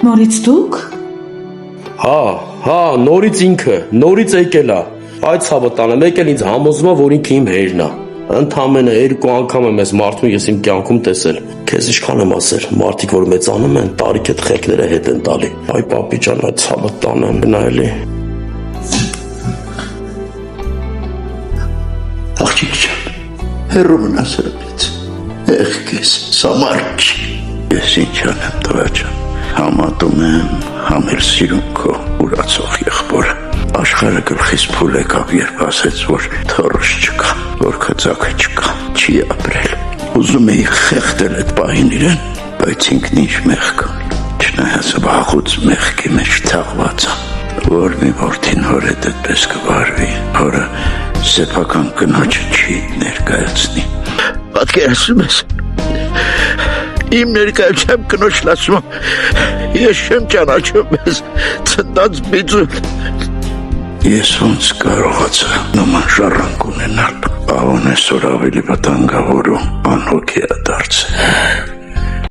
Նորից դուք։ Հա, նորից ինքը, նորից եկել է։ Այդ ցավը տանը մեկ էլ ինձ համոզում է, որ ինքը իմ հերն է։ Ընդամենը 2 անգամ եմ ես մարդուն ես իմ կյանքում տեսել։ Քեզ ինչքան եմ ասել, մարդիկ որ մեծանում են, տարիք այդ խելքները հետ են տալի։ Այ պապի ջան, այդ ցավը տանը գնայելի։ Աղջիկ ջան, հեռու մնաս հրապից։ Քեզ սամար չի։ Ես ինչ անեմ, տղա ջան, համատում եմ, համել սիրում քո ուրացող եղբորը։ Աշխարհը գլխիս փուլ եկավ, երբ ասեց, որ թորս չկա, որ քո ծագը չկա, չի ապրել։ Ուզում էի խեղդել այդ պահին իրեն, բայց ինքն ինչ մեղք ունի։ Չնայած վաղուց մեղքի մեջ թաղված է, որ մի որդին հոր հետ այդպես կվարվի, հորը սեփական կնոջը չի ներկայացնի։ Պատկերացնում ես, իմ ներկայությամբ կնոջն ասում եմ, ես չեմ ճանաչում ես ծնված բիծուն։ Ես ոնց կարողացա նման ժառանգ ունենալ, ավան այսօր ավելի վտանգավոր ու անհոգ է դարձել։